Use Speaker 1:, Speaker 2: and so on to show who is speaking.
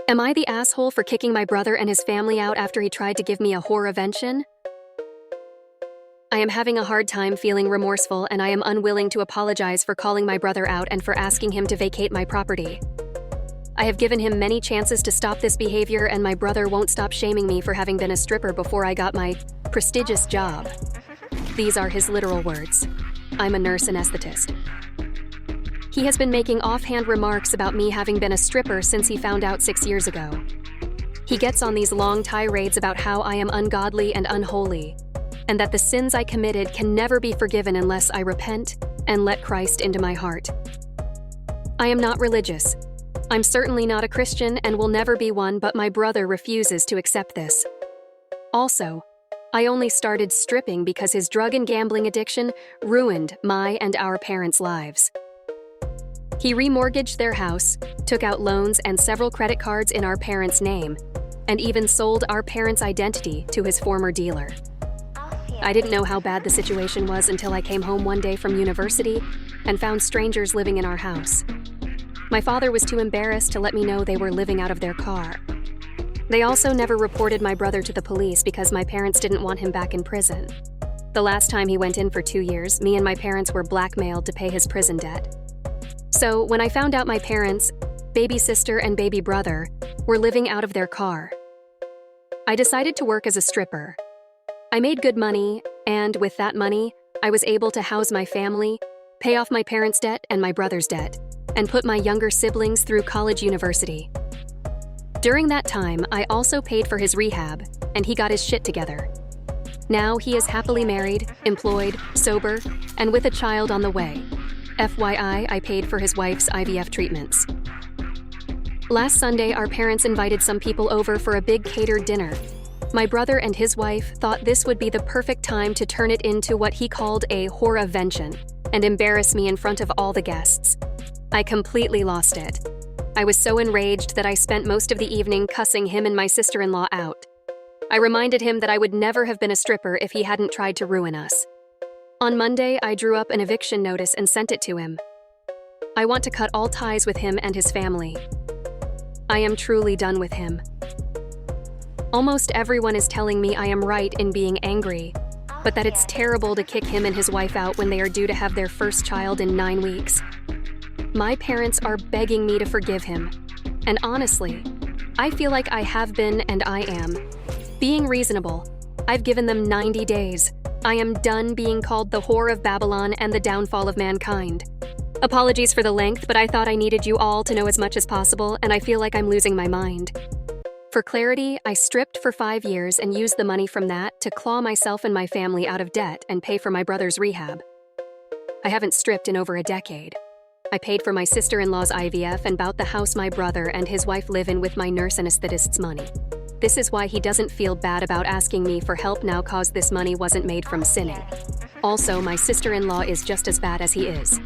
Speaker 1: Am I the asshole for kicking my brother and his family out after he tried to give me a whore-a-vention? I am having a hard time feeling remorseful, and I am unwilling to apologize for calling my brother out and for asking him to vacate my property. I have given him many chances to stop this behavior, and my brother won't stop shaming me for having been a stripper before I got my prestigious job. These are his literal words. I'm a nurse anesthetist. He has been making offhand remarks about me having been a stripper since he found out 6 years ago. He gets on these long tirades about how I am ungodly and unholy, and that the sins I committed can never be forgiven unless I repent and let Christ into my heart. I am not religious. I'm certainly not a Christian and will never be one, but my brother refuses to accept this. Also, I only started stripping because his drug and gambling addiction ruined my and our parents' lives. He remortgaged their house, took out loans and several credit cards in our parents' name, and even sold our parents' identity to his former dealer. I didn't know how bad the situation was until I came home one day from university and found strangers living in our house. My father was too embarrassed to let me know they were living out of their car. They also never reported my brother to the police because my parents didn't want him back in prison. The last time he went in for 2 years, me and my parents were blackmailed to pay his prison debt. So when I found out my parents, baby sister and baby brother, were living out of their car, I decided to work as a stripper. I made good money, and with that money, I was able to house my family, pay off my parents' debt and my brother's debt, and put my younger siblings through college university. During that time, I also paid for his rehab, and he got his shit together. Now he is happily married, employed, sober, and with a child on the way. FYI, I paid for his wife's IVF treatments. Last Sunday, our parents invited some people over for a big catered dinner. My brother and his wife thought this would be the perfect time to turn it into what he called a whore-a-vention and embarrass me in front of all the guests. I completely lost it. I was so enraged that I spent most of the evening cussing him and my sister-in-law out. I reminded him that I would never have been a stripper if he hadn't tried to ruin us. On Monday, I drew up an eviction notice and sent it to him. I want to cut all ties with him and his family. I am truly done with him. Almost everyone is telling me I am right in being angry, but that it's terrible to kick him and his wife out when they are due to have their first child in 9 weeks. My parents are begging me to forgive him, and honestly, I feel like I have been and I am. Being reasonable, I've given them 90 days. I am done being called the whore of Babylon and the downfall of mankind. Apologies for the length, but I thought I needed you all to know as much as possible, and I feel like I'm losing my mind. For clarity, I stripped for 5 years and used the money from that to claw myself and my family out of debt and pay for my brother's rehab. I haven't stripped in over a decade. I paid for my sister-in-law's IVF and bought the house my brother and his wife live in with my nurse anesthetist's money. This is why he doesn't feel bad about asking me for help now, cause this money wasn't made from sinning. Also, my sister-in-law is just as bad as he is.